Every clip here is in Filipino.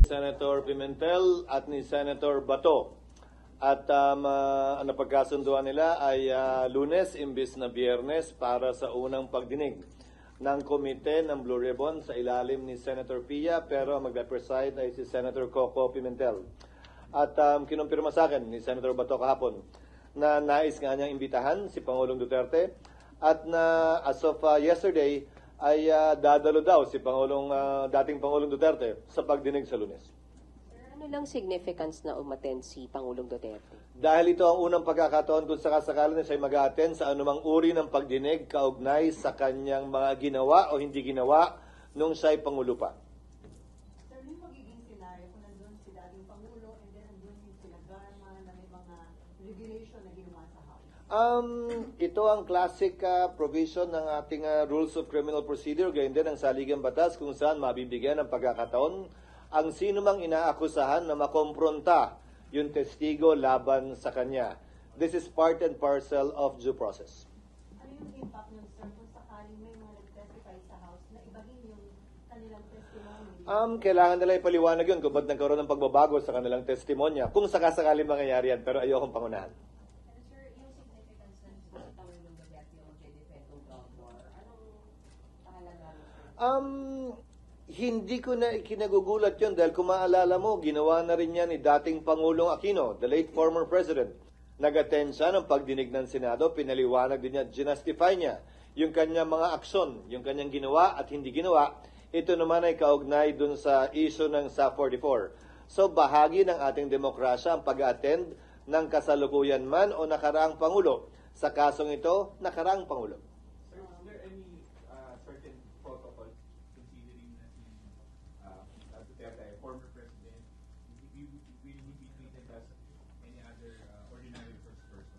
Senator Pimentel at ni Senator Bato. At ang napagkasunduan nila ay Lunes imbis na Biyernes para sa unang pagdinig ng komite ng Blue Ribbon sa ilalim ni Senator Pia, pero magda-preside ay si Senator Coco Pimentel. At kinumpirma sa akin ni Senator Bato kahapon na nais nga niyang imbitahan si Pangulong Duterte at na as of yesterday ay dadalo daw si dating Pangulong Duterte sa pagdinig sa Lunes. Ano lang significance na umattend si Pangulong Duterte? Dahil ito ang unang pagkakataon kung sakasakali na siya mag-attend sa anumang uri ng pagdinig kaugnay sa kanyang mga ginawa o hindi ginawa nung siya'y Pangulo pa. Sir, yung magiging senaryo kung nandun si dating Pangulo and then nandun yung sila Garma na may mga regulation na ginawa sa House? Ito ang classic provision ng ating Rules of Criminal Procedure, gayon din ang saligang batas kung saan mabibigyan ng pagkakataon ang sino mang inaakusahan na makompronta yung testigo laban sa kanya. This is part and parcel of due process. Ano yung impact nun, sir, kung sakaling may mga nag-testify sa House na ibahin yung kanilang testimony? Kailangan nila ipaliwanag yun kung ba't nagkaroon ng pagbabago sa kanilang testimonya. Kung sakasakali mangyayari yan, pero ayokong pangunahan. Sir, yung significance ng sa Pangulong Duterte o Jennifer Tungtong, anong kahalaga mo, sir? Hindi ko na kinagugulat yun dahil kung maalala mo, ginawa na rin yan ni dating Pangulong Aquino, the late former president. Nag-attend siya ng pagdinig ng Senado, pinaliwanag din niya, ginastify niya yung kanyang mga aksyon, yung kanyang ginawa at hindi ginawa. Ito naman ay kaugnay dun sa issue ng SA 44. So bahagi ng ating demokrasya ang pag-attend ng kasalukuyan man o nakaraang Pangulo. Sa kasong ito, nakaraang Pangulo. Sir, is there any certain protocol considering na si Duterte, former president, will he be treated as any other ordinary resource person?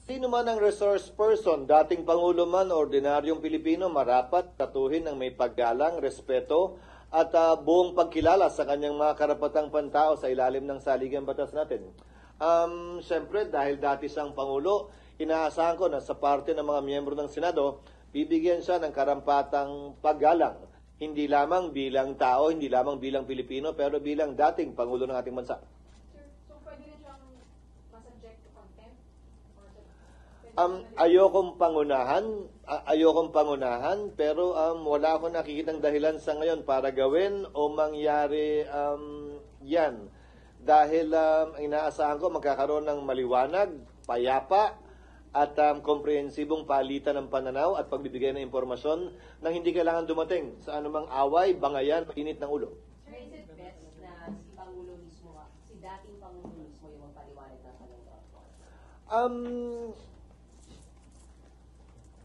Sino man ang resource person, dating Pangulo man, ordinaryong Pilipino, marapat tatuhin ng may paggalang, respeto, at buong pagkilala sa kanyang mga karapatang pantao sa ilalim ng saligang batas natin. Siyempre, dahil dati siyang Pangulo, inaasahan ko na sa parte ng mga miyembro ng Senado, bibigyan siya ng karampatang paggalang. Hindi lamang bilang tao, hindi lamang bilang Pilipino, pero bilang dating Pangulo ng ating bansa. Sir, so pwede rin siyang ma-subject to contempt? Ayokong pangunahan, pero wala akong nakikitang dahilan sa ngayon para gawin o mangyari yan. Dahil inaasahan ko magkakaroon ng maliwanag, payapa, at komprehensibong palitan ng pananaw at pagbibigay ng impormasyon nang hindi kailangan dumating sa anumang away, bangayan, init ng ulo. Sir, is it best na si Pangulo mismo, si dating Pangulo mismo yung magpaliwanag ng tanong?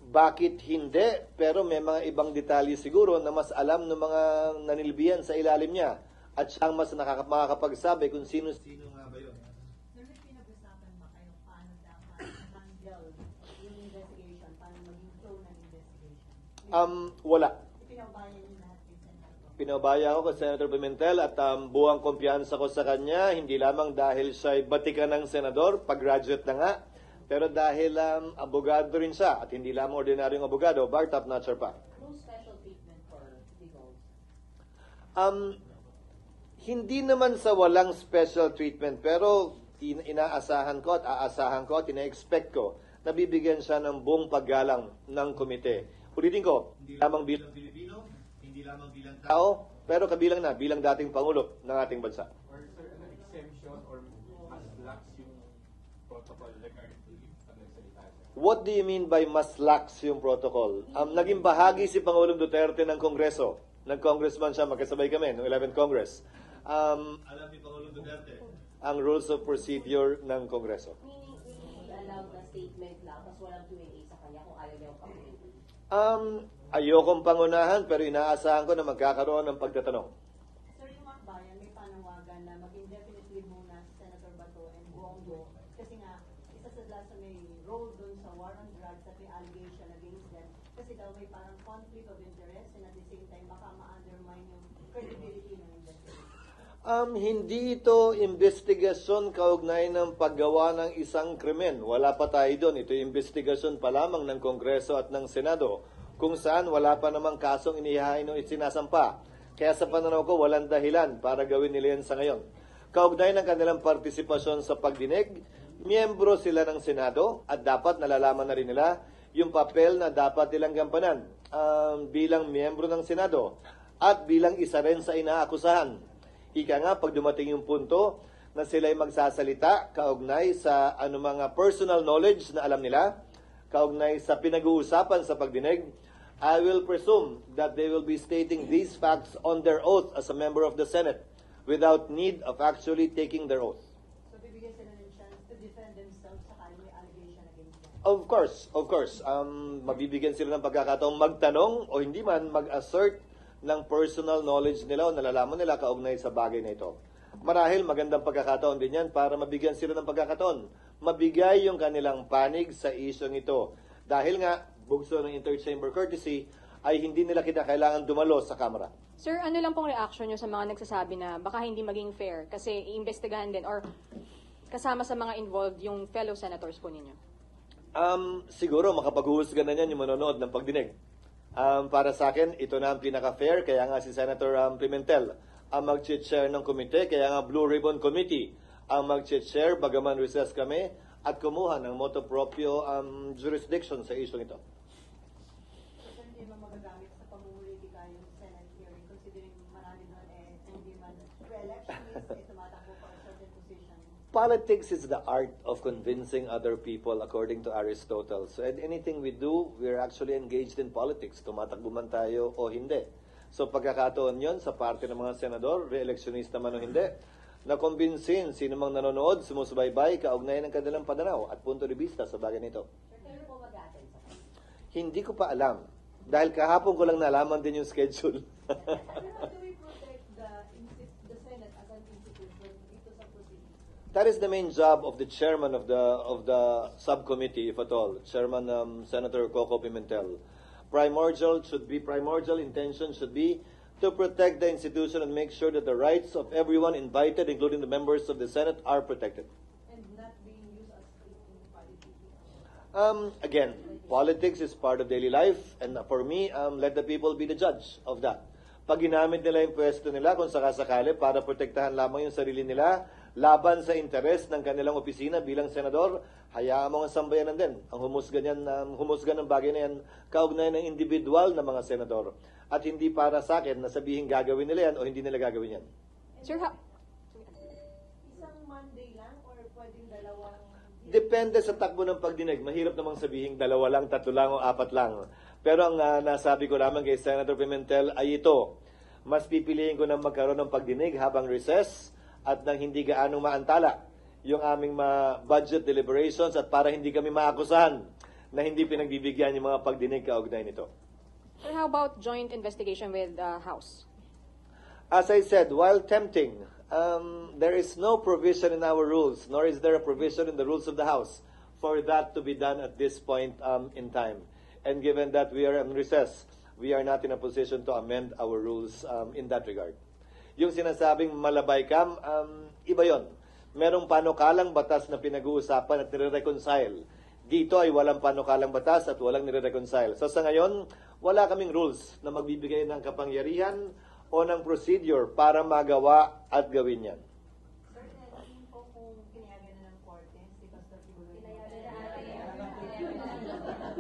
Bakit hindi? Pero may mga ibang detalye siguro na mas alam ng mga nanilbihan sa ilalim niya at siyang mas makakapagsabi kung sino-sino nga ba yun. Sir, may pinag-usapan ba kayo paano dapat handle yung investigation, paano maging flow ng investigation? Wala. Ipinabayan niyo lahat yung Senator. Pinabaya ako kay Senator Pimentel at buwang kumpiyansa ko sa kanya, hindi lamang dahil siya'y batikan ng senador, pag-graduate na nga, pero dahil abogado rin siya at hindi lamang ordinaryong abogado, bar top notcher pa. No special treatment for legals? Hindi naman sa walang special treatment, pero inaasahan ko at aasahan ko at ina-expect ko na bibigyan siya ng buong paggalang ng komite. Ulitin ko, hindi lamang bilang Pilipino, hindi lamang bilang tao, pero kabilang na bilang dating Pangulo ng ating bansa. Or sir, an exemption or mas lax yung protocol regarding to pagsalita? What do you mean by mas lax yung protocol? Naging bahagi si Pangulong Duterte ng Kongreso. Nag-congressman siya, magkasabay kami noong 11th Congress. Alam ni Pangulong Duterte ang rules of procedure ng Kongreso. Meaning, allowed na statement lang, tapos walang Q&A sa kanya kung ayaw niya yung pag-Q&A? Ayokong pangunahan, pero inaasahan ko na magkakaroon ng pagtatanong. Sir, yung Akbayan, may panawagan na mag-indefinitely muna si Senator Bato and Bongo kasi nga, isa sila sa may role dun sa war on drugs at may allegation against them kasi daw may parang conflict of interest and at the same time baka ma-undermine yung credibility ng investigation. Hindi ito investigasyon kaugnay ng paggawa ng isang krimen. Wala pa tayo doon. Ito investigasyon pa lamang ng Kongreso at ng Senado kung saan wala pa namang kasong inihain o isinasampa. Kaya sa pananaw ko, walang dahilan para gawin nila yan sa ngayon. Kaugnay ng kanilang partisipasyon sa pagdinig, miyembro sila ng Senado at dapat nalalaman na rin nila yung papel na dapat nilang gampanan bilang miyembro ng Senado at bilang isa rin sa inaakusahan. Ika nga, pag dumating yung punto na sila ay magsasalita kaugnay sa anumang personal knowledge na alam nila, kaugnay sa pinag-uusapan sa pagdinig, I will presume that they will be stating these facts on their oath as a member of the Senate without need of actually taking their oath. So, bibigyan sila ng chance to defend themselves sa may allegation against them. Of course. Mabibigyan sila ng pagkakataong magtanong o hindi man mag-assert ng personal knowledge nila o nalalaman nila kaugnay sa bagay na ito. Marahil magandang pagkakataon din yan para mabigyan sila ng pagkakataon. Mabigay yung kanilang panig sa isyong ito. Dahil nga, bugso ng interchamber courtesy, ay hindi nila kailangan dumalo sa Kamara. Sir, ano lang pong reaction nyo sa mga nagsasabi na baka hindi maging fair kasi iimbestigahan din or kasama sa mga involved yung fellow senators po ninyo? Siguro makapag-uhusga na yan yung manonood ng pagdinig. Para sa akin, ito na ang pinaka-fair, kaya nga si Senator Pimentel ang mag-chair ng komite, kaya nga Blue Ribbon Committee ang mag-chair, bagaman recess kami, at kumuha ng motu proprio jurisdiction sa isyong ito. So, hindi man magagamit sa pamumulitika yung Senate hearing considering marami doon hindi man re-electionist, tumatakbo for a certain position. Politics is the art of convincing other people according to Aristotle. So anything we do, we're actually engaged in politics. Tumatakbo man tayo o hindi. So pagkakataon yon sa parte ng mga senador, re-electionista man o hindi, na kumbinsin sino mang nanonood, sumusubaybay, kaugnay ng kanilang pananaw at punto de vista sa bagay nito. Sir, kailan po mag-attend sa kanila? Hindi ko pa alam. Dahil kahapon ko lang nalaman din yung schedule. How do we protect the Senate as an institution dito sa proceedings? That is the main job of the chairman of the subcommittee, if at all, Chairman Senator Coco Pimentel. Primordial intention should be to protect the institution and make sure that the rights of everyone invited, including the members of the Senate, are protected. And not being used as in politics. Again, politics is part of daily life, and for me, let the people be the judge of that. Pag ginamit nila yung pwesto nila kung sakasakali para protektahan lamang yung sarili nila laban sa interes ng kanilang opisina bilang senador, hayaan mo ang sambayanan din ang humusga ng bagay na yan kaugnay ng individual na mga senador. At hindi para sa akin na sabihin gagawin nila yan o hindi nila gagawin yan. Sir, Isang Monday lang or pwedeng dalawang... Depende sa takbo ng pagdinig. Mahirap namang sabihin 2 lang, 3 lang o 4 lang. Pero ang nasabi ko lamang kay Senator Pimentel ay ito. Mas pipiliin ko na magkaroon ng pagdinig habang recess at nang hindi gaanong maantala yung aming budget deliberations at para hindi kami maakusahan na hindi pinagbibigyan yung mga pagdinig kaugnay nito. sir, how about joint investigation with House? As I said, while tempting, there is no provision in our rules, nor is there a provision in the rules of the House for that to be done at this point in time. And given that we are in recess, we are not in a position to amend our rules in that regard. Yung sinasabing malabaykam, iba yon. Merong panukalang batas na pinag-uusapan at nire-reconcile. Dito ay walang panukalang batas at walang nire-reconcile. So sa ngayon, wala kaming rules na magbibigay ng kapangyarihan o ng procedure para magawa at gawin yan. Sir, natin po kung pinayagan na ng korte si Pastor Kibuloy.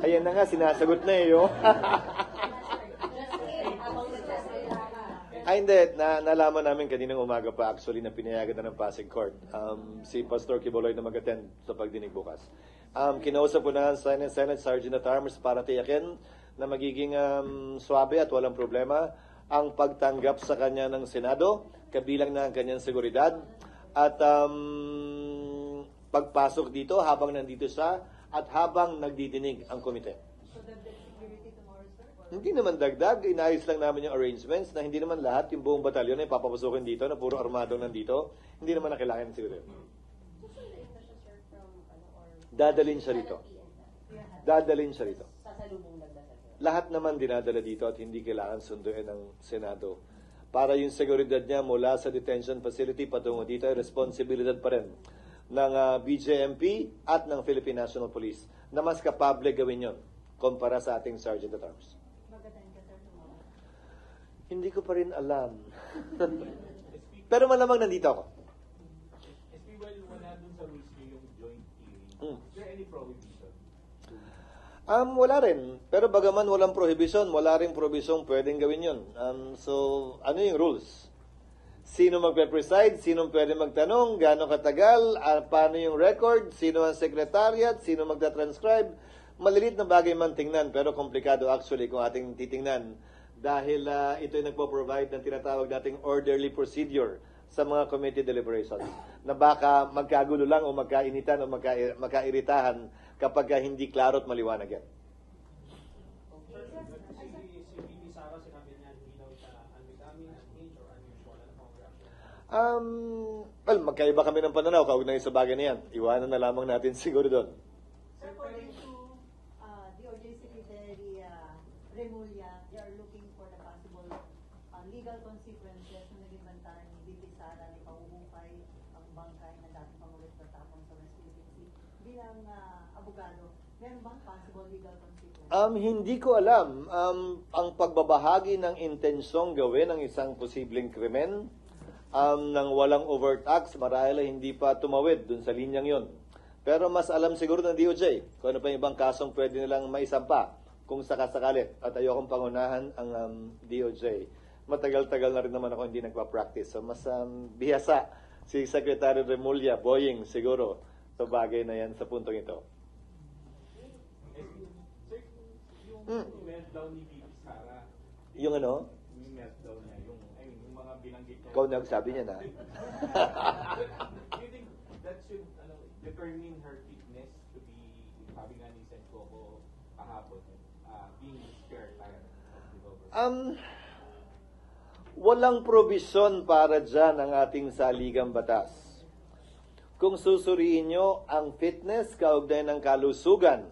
Ayan na nga, sinasagot na eh. Oh. Ay hindi, nalaman namin kaninang umaga pa actually na pinayagan na ng Pasig Court si Pastor Kibuloy na mag-attend sa pagdinig bukas. Kinausap ko na sa Senate Sergeant at Arms para tiyakin na magiging swabe at walang problema ang pagtanggap sa kanya ng Senado, kabilang na ang kanyang seguridad, at pagpasok dito habang nandito siya at habang nagdidinig ang komite. So, dagdag security tomorrow, sir? Hindi naman dagdag, inayos lang namin yung arrangements na hindi naman lahat, yung buong batalyon ay papapasukin dito na puro armadong nandito, hindi naman na kailangan siguro. Susunduin na siya, sir, from or... Dadalhin siya rito. Dadalhin siya rito. Sasalubong nagdasal. Lahat naman dinadala dito at hindi kailangan sunduin ng Senado. Para yung seguridad niya mula sa detention facility patungo dito ay responsibilidad pa rin ng BJMP at ng Philippine National Police na mas kapable gawin yon kumpara sa ating Sergeant at Arms. Mag-attend ka, sir, tomorrow? Hindi ko pa rin alam. Pero malamang nandito ako. SP, well, wala dun sa rules niyo yung joint hearing. Hmm. Is there any prohibition? Wala rin. Pero bagaman walang prohibition, wala rin provision pwedeng gawin yun. So, ano yung rules? Sino magpe-preside? Sino pwede magtanong? Gaano katagal? Paano yung record? Sino ang secretariat? Sino magta-transcribe? Malilit na bagay man tingnan, pero komplikado actually kung ating titingnan. Dahil ito ay nagpo-provide ng tinatawag nating orderly procedure sa mga committee deliberations na baka magkagulo lang o magkainitan o magkairitahan kapag hindi klaro at maliwanag yan. Si Sara sinabi niya hindi daw siya unbecoming, unhinged, or unusual. Ano pang reaction? Well, magkaiba kami ng pananaw kaugnay sa bagay na yan. Iwanan na lamang natin siguro doon. So according to DOJ Secretary Remulla, they are looking for the possible legal consequences na naging banta ni Bibi Sara ni pahuhukay ang bangkay na dating pangulit na tapon sa West Philippine Sea. Bilang abogado, meron bang possible legal consequences? Hindi ko alam. Ang pagbabahagi ng intensyong gawin ng isang posibleng krimen ng walang overt acts, marahil ay hindi pa tumawid dun sa linyang yon. Pero mas alam siguro ng DOJ kung ano pa yung ibang kasong pwede nilang maisampa kung sakasakali. At ayokong pangunahan ang DOJ. Matagal-tagal na rin naman ako hindi nagpa-practice. So mas bihasa si Secretary Remulla, Boying siguro sa bagay na yan sa puntong ito. Sir, yung meltdown ni Bibi Sara, Yung ano? yung meltdown niya, yung mga binanggit niya. Ikaw nagsabi niya na. Do you think that should determine her fitness to be, sabi nga ni Sen Coco kahapon, being spare tire of the government? Walang probisyon para dyan ang ating saligang batas. Kung susuriin nyo, ang fitness kaugnay ng kalusugan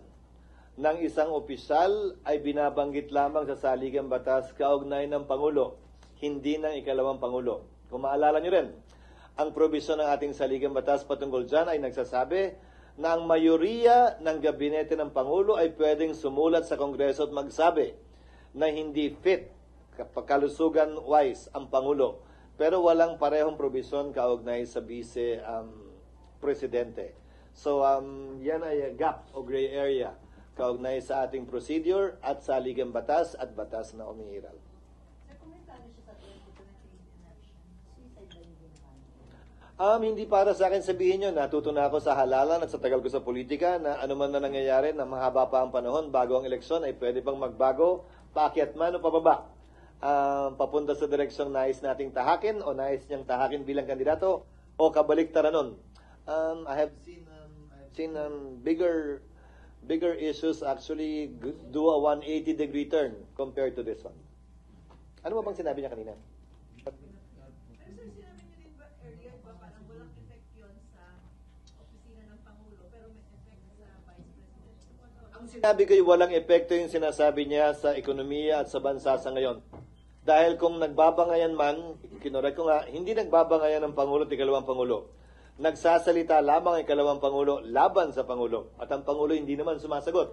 ng isang opisyal ay binabanggit lamang sa saligang batas kaugnay ng Pangulo, hindi ng ikalawang Pangulo. Kung maalala nyo rin, ang probisyon ng ating saligang batas patungkol dyan ay nagsasabi na ang mayoriya ng gabinete ng Pangulo ay pwedeng sumulat sa Kongreso at magsabi na hindi fit kalusugan-wise ang Pangulo. Pero walang parehong probisyon kaugnay sa vice-presidente. So, yan ay gap o gray area kaugnay sa ating procedure at saligang batas at batas na umiiral. Sir, kumentado siya sa 2020 election. Suicide ba yung ginawa? Hindi para sa akin sabihin nyo, natuto na ako sa halalan at sa tagal ko sa politika na anuman na nangyayari na mahaba pa ang panahon bago ang eleksyon ay pwede pang magbago, paakyat man o pababa. Papunta sa direksyong nais nating tahakin o nais niyang tahakin bilang kandidato o kabaliktaran nun. I have seen bigger issues actually do a 180-degree turn compared to this one. Ano ba bang sinabi niya kanina? Pero sir, sinabi niyo din ba earlier ba parang walang effect yun sa opisina ng Pangulo pero may effect sa Vice President? Ang sinabi ko yung walang epekto yung sinasabi niya sa ekonomiya at sa bansa sa ngayon. Dahil kung nagbabangayan man, kinorek ko nga, hindi nagbabangayan ng Pangulo at ikalawang Pangulo. Nagsasalita lamang ang ikalawang Pangulo laban sa Pangulo. At ang Pangulo hindi naman sumasagot.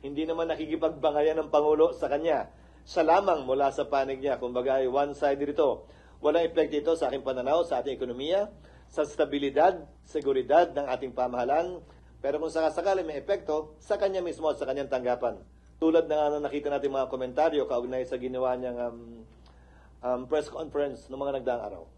Hindi naman nakikipagbangayan ng Pangulo sa kanya. Siya lamang mula sa panig niya. Kumbaga ay one-sided ito. Walang epekto ito sa aking pananaw, sa ating ekonomiya, sa stabilidad, seguridad ng ating pamahalaan. Pero kung sakasakali may epekto, sa kanya mismo at sa kanyang tanggapan. Tulad na nga nakita natin mga komentaryo kaugnay sa ginawa niyang press conference ng mga nagdaang araw.